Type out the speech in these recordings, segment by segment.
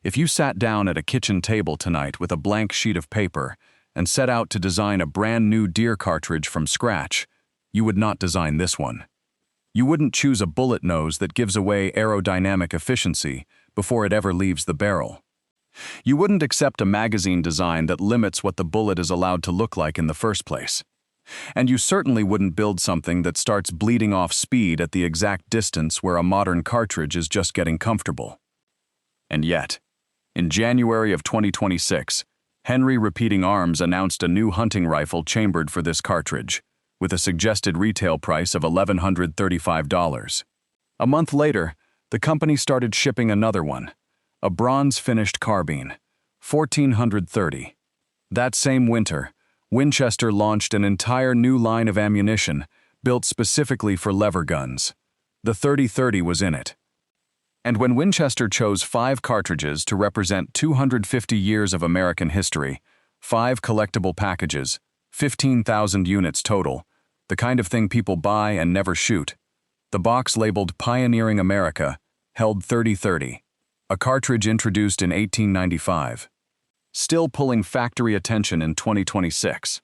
If you sat down at a kitchen table tonight with a blank sheet of paper and set out to design a brand new deer cartridge from scratch, you would not design this one. You wouldn't choose a bullet nose that gives away aerodynamic efficiency before it ever leaves the barrel. You wouldn't accept a magazine design that limits what the bullet is allowed to look like in the first place. And you certainly wouldn't build something that starts bleeding off speed at the exact distance where a modern cartridge is just getting comfortable. And yet, in January of 2026, Henry Repeating Arms announced a new hunting rifle chambered for this cartridge, with a suggested retail price of $1,135. A month later, the company started shipping another one, a bronze-finished carbine, $1,430. That same winter, Winchester launched an entire new line of ammunition built specifically for lever guns. The 30-30 was in it. And when Winchester chose 5 cartridges to represent 250 years of American history, 5 collectible packages, 15,000 units total, the kind of thing people buy and never shoot, the box labeled Pioneering America held 30-30, a cartridge introduced in 1895. Still pulling factory attention in 2026.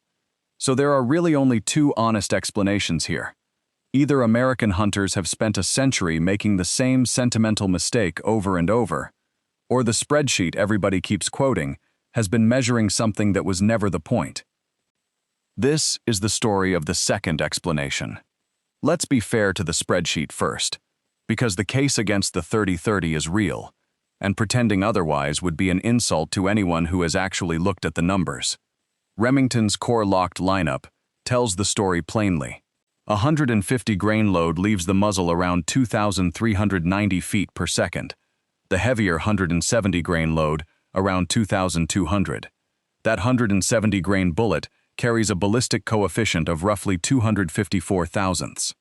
So there are really only 2 honest explanations here. Either American hunters have spent a century making the same sentimental mistake over and over, or the spreadsheet everybody keeps quoting has been measuring something that was never the point. This is the story of the second explanation. Let's be fair to the spreadsheet first, because the case against the 30-30 is real, and pretending otherwise would be an insult to anyone who has actually looked at the numbers. Remington's core-locked lineup tells the story plainly. A 150 grain load leaves the muzzle around 2,390 feet per second. The heavier 170 grain load around 2,200. That 170 grain bullet carries a ballistic coefficient of roughly 254 thousandths.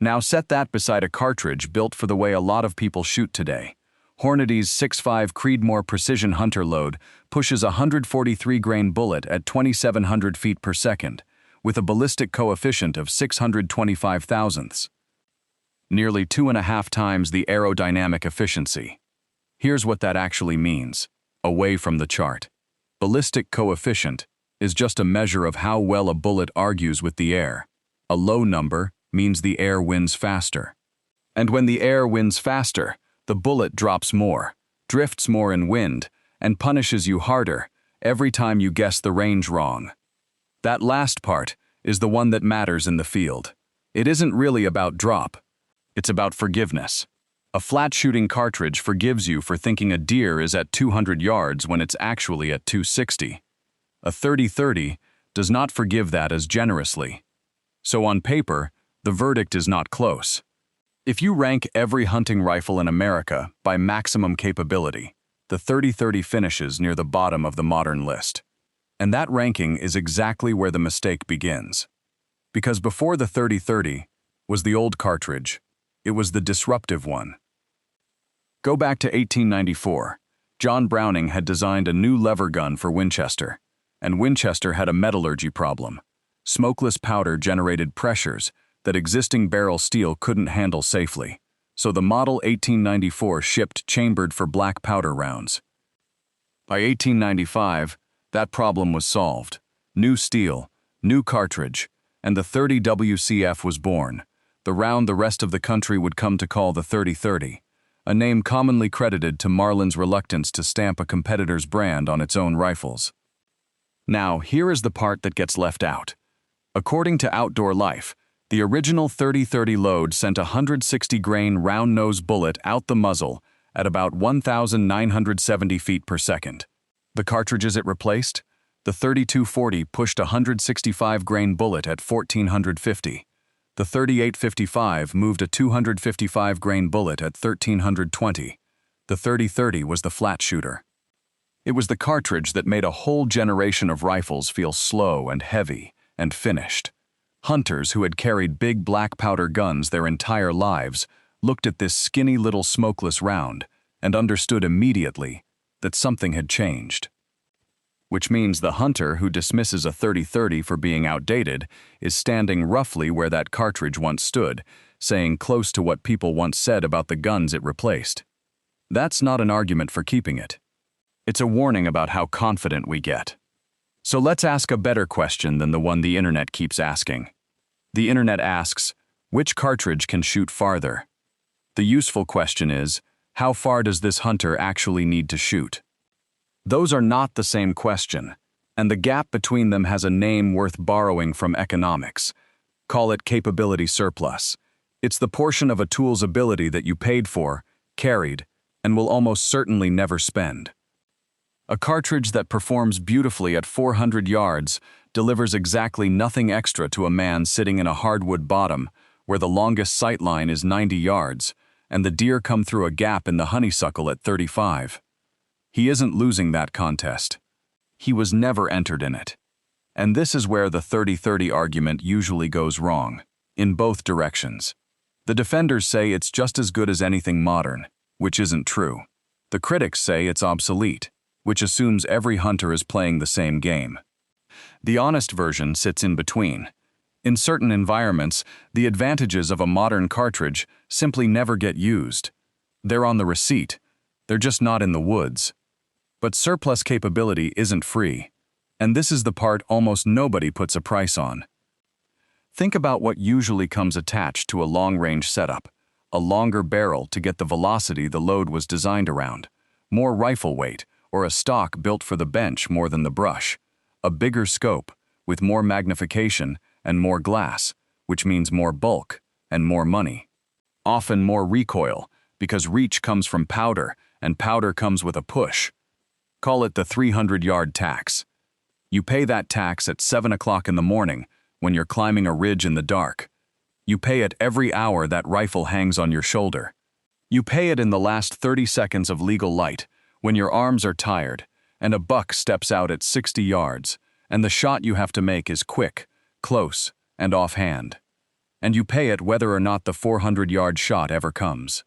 Now set that beside a cartridge built for the way a lot of people shoot today. Hornady's 6.5 Creedmoor Precision Hunter load pushes a 143 grain bullet at 2,700 feet per second, with a ballistic coefficient of 625 thousandths. Nearly 2.5 times the aerodynamic efficiency. Here's what that actually means, away from the chart. Ballistic coefficient is just a measure of how well a bullet argues with the air. A low number means the air wins faster. And when the air wins faster, the bullet drops more, drifts more in wind, and punishes you harder every time you guess the range wrong. That last part is the one that matters in the field. It isn't really about drop. It's about forgiveness. A flat-shooting cartridge forgives you for thinking a deer is at 200 yards when it's actually at 260. A 30-30 does not forgive that as generously. So on paper, the verdict is not close. If you rank every hunting rifle in America by maximum capability, the 30-30 finishes near the bottom of the modern list. And that ranking is exactly where the mistake begins. Because before the 30-30 was the old cartridge, it was the disruptive one. Go back to 1894. John Browning had designed a new lever gun for Winchester, and Winchester had a metallurgy problem. Smokeless powder generated pressures that existing barrel steel couldn't handle safely, so the model 1894 shipped chambered for black powder rounds. By 1895, that problem was solved. New steel, new cartridge, and the 30 WCF was born, the round the rest of the country would come to call the 30-30, a name commonly credited to Marlin's reluctance to stamp a competitor's brand on its own rifles. Now, here is the part that gets left out. According to Outdoor Life, the original 30-30 load sent a 160 grain round-nose bullet out the muzzle at about 1,970 feet per second. The cartridges it replaced? The 32-40 pushed a 165 grain bullet at 1,450. The 38-55 moved a 255 grain bullet at 1,320. The 30-30 was the flat shooter. It was the cartridge that made a whole generation of rifles feel slow and heavy and finished. Hunters who had carried big black powder guns their entire lives looked at this skinny little smokeless round and understood immediately that something had changed. Which means the hunter who dismisses a 30-30 for being outdated is standing roughly where that cartridge once stood, saying close to what people once said about the guns it replaced. That's not an argument for keeping it. It's a warning about how confident we get. So let's ask a better question than the one the internet keeps asking. The internet asks, which cartridge can shoot farther? The useful question is, how far does this hunter actually need to shoot? Those are not the same question, and the gap between them has a name worth borrowing from economics. Call it capability surplus. It's the portion of a tool's ability that you paid for, carried, and will almost certainly never spend. A cartridge that performs beautifully at 400 yards delivers exactly nothing extra to a man sitting in a hardwood bottom where the longest sight line is 90 yards and the deer come through a gap in the honeysuckle at 35. He isn't losing that contest. He was never entered in it. And this is where the 30-30 argument usually goes wrong, in both directions. The defenders say it's just as good as anything modern, which isn't true. The critics say it's obsolete, which assumes every hunter is playing the same game. The honest version sits in between. In certain environments, the advantages of a modern cartridge simply never get used. They're on the receipt. They're just not in the woods. But surplus capability isn't free, and this is the part almost nobody puts a price on. Think about what usually comes attached to a long-range setup: a longer barrel to get the velocity the load was designed around, more rifle weight, or a stock built for the bench more than the brush, a bigger scope with more magnification and more glass, which means more bulk and more money. Often more recoil, because reach comes from powder and powder comes with a push. Call it the 300-yard tax. You pay that tax at 7 o'clock in the morning when you're climbing a ridge in the dark. You pay it every hour that rifle hangs on your shoulder. You pay it in the last 30 seconds of legal light when your arms are tired and a buck steps out at 60 yards and the shot you have to make is quick, close, and offhand. And you pay it whether or not the 400-yard shot ever comes.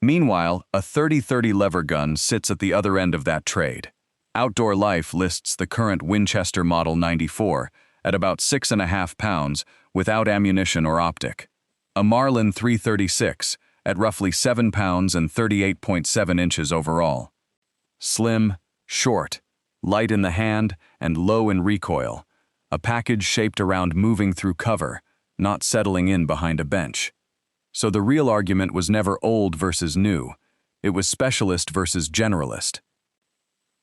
Meanwhile, a 30-30 lever gun sits at the other end of that trade. Outdoor Life lists the current Winchester Model 94 at about 6.5 pounds without ammunition or optic. A Marlin 336 at roughly 7 pounds and 38.7 inches overall. Slim, short, light in the hand, and low in recoil. A package shaped around moving through cover, not settling in behind a bench. So the real argument was never old versus new. It was specialist versus generalist.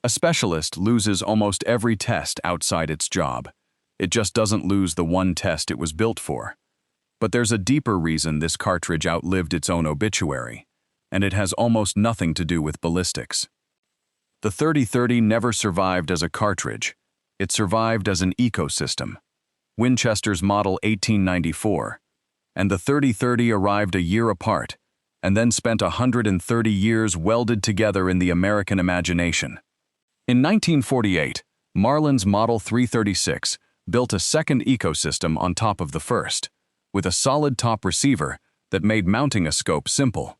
A specialist loses almost every test outside its job. It just doesn't lose the one test it was built for. But there's a deeper reason this cartridge outlived its own obituary, and it has almost nothing to do with ballistics. The 30-30 never survived as a cartridge. It survived as an ecosystem. Winchester's Model 1894, and the 30-30 arrived a year apart, and then spent 130 years welded together in the American imagination. In 1948, Marlin's Model 336 built a second ecosystem on top of the first, with a solid top receiver that made mounting a scope simple.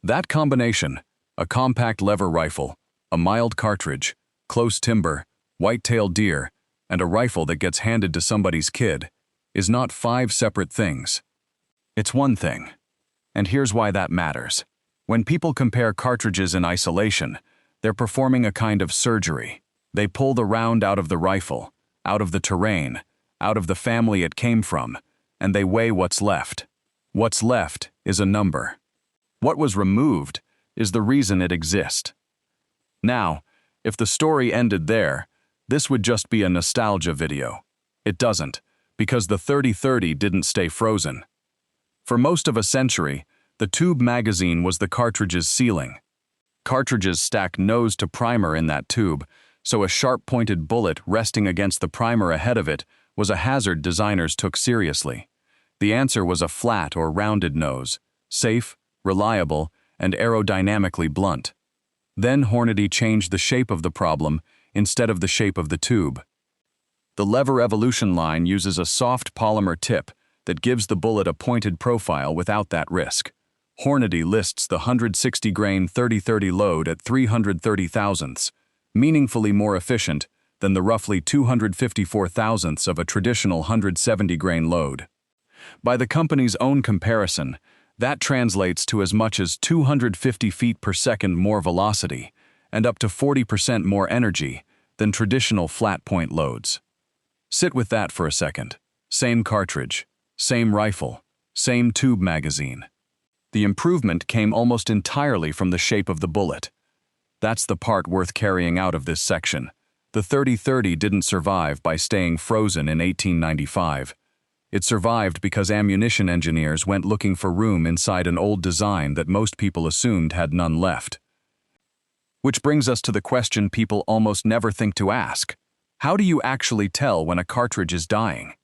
That combination, a compact lever rifle, a mild cartridge, close timber, white-tailed deer, and a rifle that gets handed to somebody's kid, is not 5 separate things. It's one thing. And here's why that matters. When people compare cartridges in isolation, they're performing a kind of surgery. They pull the round out of the rifle, out of the terrain, out of the family it came from, and they weigh what's left. What's left is a number. What was removed is the reason it exists. Now, if the story ended there, this would just be a nostalgia video. It doesn't, because the 30-30 didn't stay frozen. For most of a century, the tube magazine was the cartridge's ceiling. Cartridges stack nose to primer in that tube, so a sharp-pointed bullet resting against the primer ahead of it was a hazard designers took seriously. The answer was a flat or rounded nose, safe, reliable, and aerodynamically blunt. Then Hornady changed the shape of the problem instead of the shape of the tube. The lever evolution line uses a soft polymer tip that gives the bullet a pointed profile without that risk. Hornady lists the 160-grain 30-30 load at 330 thousandths, meaningfully more efficient than the roughly 254 thousandths of a traditional 170-grain load. By the company's own comparison, That translates to as much as 250 feet per second more velocity and up to 40% more energy than traditional flat-point loads. Sit with that for a second. Same cartridge, same rifle, same tube magazine. The improvement came almost entirely from the shape of the bullet. That's the part worth carrying out of this section. The 30-30 didn't survive by staying frozen in 1895. It survived because ammunition engineers went looking for room inside an old design that most people assumed had none left. Which brings us to the question people almost never think to ask. How do you actually tell when a cartridge is dying?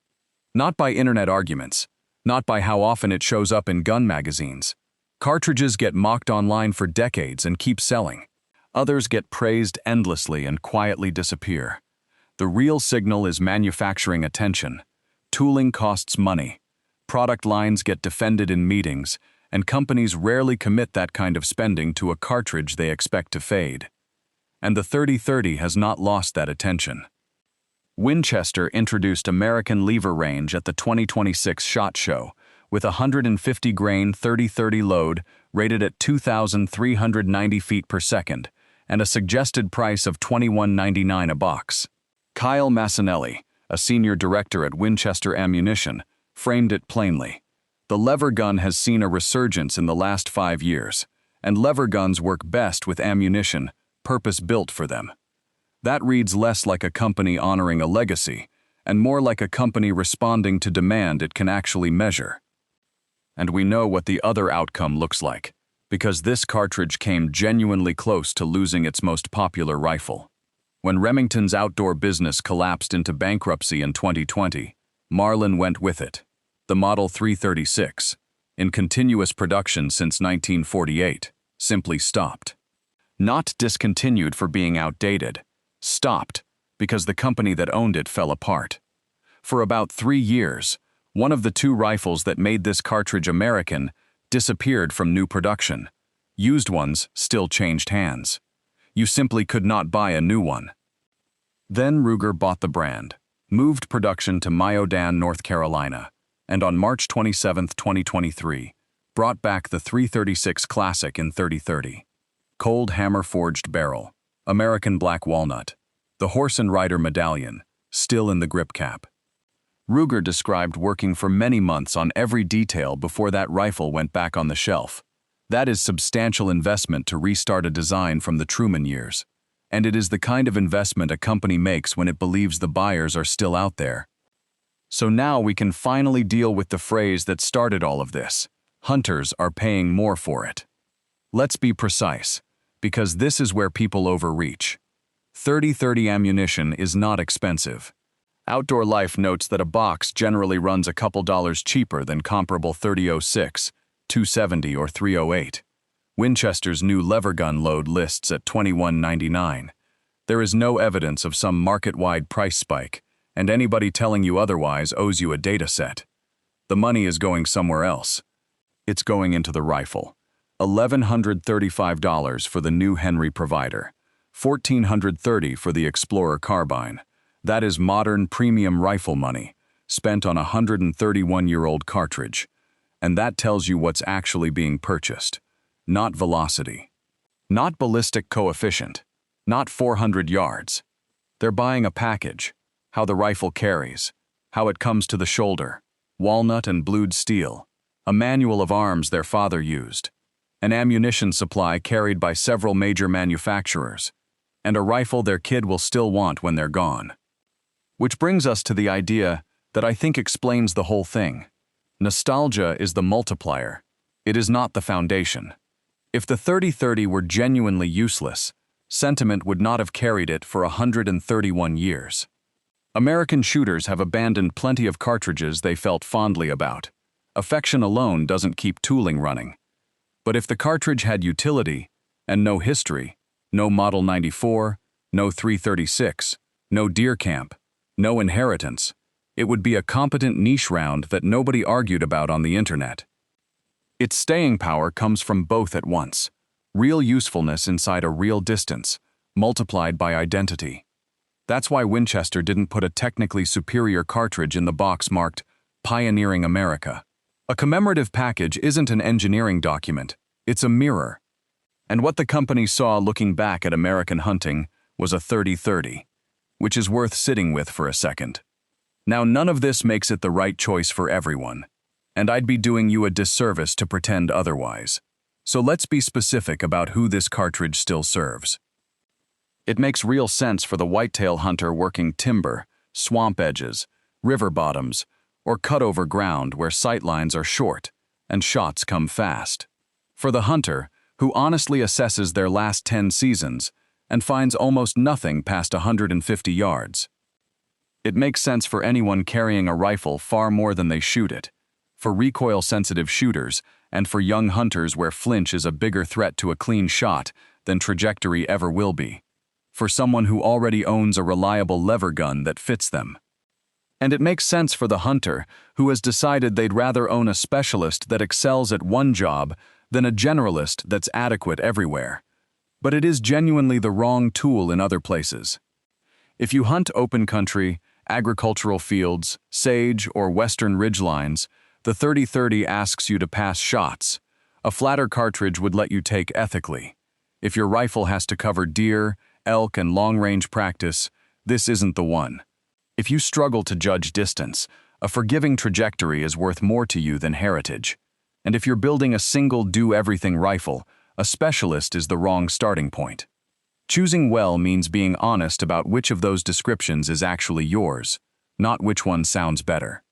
Not by internet arguments, not by how often it shows up in gun magazines. Cartridges get mocked online for decades and keep selling. Others get praised endlessly and quietly disappear. The real signal is manufacturing attention. Tooling costs money. Product lines get defended in meetings, and companies rarely commit that kind of spending to a cartridge they expect to fade. And the 30-30 has not lost that attention. Winchester introduced American lever range at the 2026 SHOT Show with a 150-grain 30-30 load rated at 2,390 feet per second and a suggested price of $21.99 a box. Kyle Massinelli, a senior director at Winchester Ammunition, framed it plainly. The lever gun has seen a resurgence in the last 5 years, and lever guns work best with ammunition purpose-built for them. That reads less like a company honoring a legacy, and more like a company responding to demand it can actually measure. And we know what the other outcome looks like, because this cartridge came genuinely close to losing its most popular rifle. When Remington's outdoor business collapsed into bankruptcy in 2020, Marlin went with it. The Model 336, in continuous production since 1948, simply stopped. Not discontinued for being outdated. Stopped because the company that owned it fell apart. For about 3 years, one of the 2 rifles that made this cartridge American disappeared from new production. Used ones still changed hands. You simply could not buy a new one. Then Ruger bought the brand, moved production to Myodan, North Carolina, and on March 27, 2023, brought back the 336 Classic in 30-30. Cold hammer-forged barrel, American black walnut, the horse and rider medallion, still in the grip cap. Ruger described working for many months on every detail before that rifle went back on the shelf. That is substantial investment to restart a design from the Truman years. And it is the kind of investment a company makes when it believes the buyers are still out there. So now we can finally deal with the phrase that started all of this. Hunters are paying more for it. Let's be precise, because this is where people overreach. 30-30 ammunition is not expensive. Outdoor Life notes that a box generally runs a couple dollars cheaper than comparable 30-06, 270 or 308. Winchester's new lever gun load lists at $21.99. There is no evidence of some market-wide price spike, and anybody telling you otherwise owes you a data set. The money is going somewhere else. It's going into the rifle. $1,135 for the new Henry Provider. $1,430 for the Explorer carbine. That is modern premium rifle money, spent on a 131-year-old cartridge. And that tells you what's actually being purchased. Not velocity. Not ballistic coefficient. Not 400 yards. They're buying a package. How the rifle carries. How it comes to the shoulder. Walnut and blued steel. A manual of arms their father used. An ammunition supply carried by several major manufacturers. And a rifle their kid will still want when they're gone. Which brings us to the idea that I think explains the whole thing. Nostalgia is the multiplier. It is not the foundation. If the 30-30 were genuinely useless, sentiment would not have carried it for 131 years. American shooters have abandoned plenty of cartridges they felt fondly about. Affection alone doesn't keep tooling running. But if the cartridge had utility, and no history, no Model 94, no 336, no deer camp, no inheritance, it would be a competent niche round that nobody argued about on the internet. Its staying power comes from both at once. Real usefulness inside a real distance, multiplied by identity. That's why Winchester didn't put a technically superior cartridge in the box marked Pioneering America. A commemorative package isn't an engineering document, it's a mirror. And what the company saw looking back at American hunting was a 30-30, which is worth sitting with for a second. Now, none of this makes it the right choice for everyone, and I'd be doing you a disservice to pretend otherwise. So let's be specific about who this cartridge still serves. It makes real sense for the whitetail hunter working timber, swamp edges, river bottoms, or cut-over ground where sightlines are short and shots come fast. For the hunter, who honestly assesses their last 10 seasons and finds almost nothing past 150 yards. It makes sense for anyone carrying a rifle far more than they shoot it, for recoil-sensitive shooters, and for young hunters where flinch is a bigger threat to a clean shot than trajectory ever will be, for someone who already owns a reliable lever gun that fits them. And it makes sense for the hunter who has decided they'd rather own a specialist that excels at one job than a generalist that's adequate everywhere. But it is genuinely the wrong tool in other places. If you hunt open country, agricultural fields, sage, or western ridgelines, the 30-30 asks you to pass shots. A flatter cartridge would let you take ethically. If your rifle has to cover deer, elk, and long-range practice, this isn't the one. If you struggle to judge distance, a forgiving trajectory is worth more to you than heritage. And if you're building a single do-everything rifle, a specialist is the wrong starting point. Choosing well means being honest about which of those descriptions is actually yours, not which one sounds better.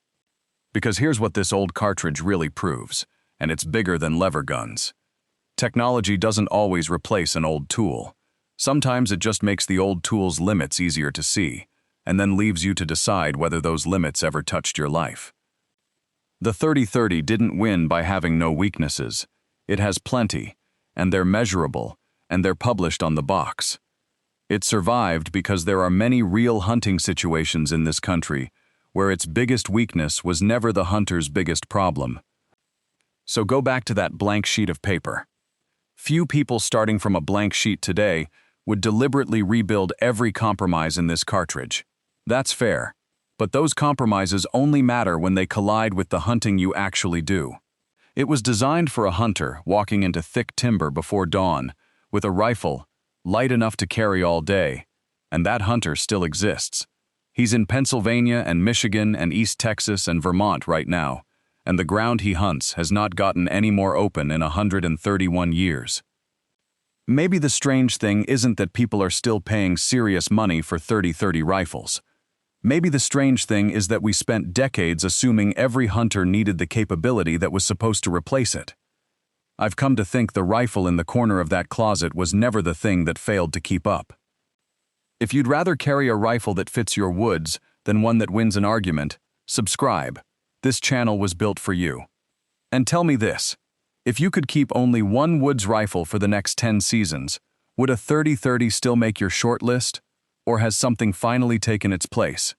Because here's what this old cartridge really proves, and it's bigger than lever guns. Technology doesn't always replace an old tool. Sometimes it just makes the old tool's limits easier to see, and then leaves you to decide whether those limits ever touched your life. The 30-30 didn't win by having no weaknesses. It has plenty, and they're measurable, and they're published on the box. It survived because there are many real hunting situations in this country where its biggest weakness was never the hunter's biggest problem. So go back to that blank sheet of paper. Few people starting from a blank sheet today would deliberately rebuild every compromise in this cartridge. That's fair, but those compromises only matter when they collide with the hunting you actually do. It was designed for a hunter walking into thick timber before dawn, with a rifle, light enough to carry all day, and that hunter still exists. He's in Pennsylvania and Michigan and East Texas and Vermont right now, and the ground he hunts has not gotten any more open in 131 years. Maybe the strange thing isn't that people are still paying serious money for 30-30 rifles. Maybe the strange thing is that we spent decades assuming every hunter needed the capability that was supposed to replace it. I've come to think the rifle in the corner of that closet was never the thing that failed to keep up. If you'd rather carry a rifle that fits your woods than one that wins an argument, subscribe. This channel was built for you. And tell me this, if you could keep only one woods rifle for the next 10 seasons, would a 30-30 still make your short list, or has something finally taken its place?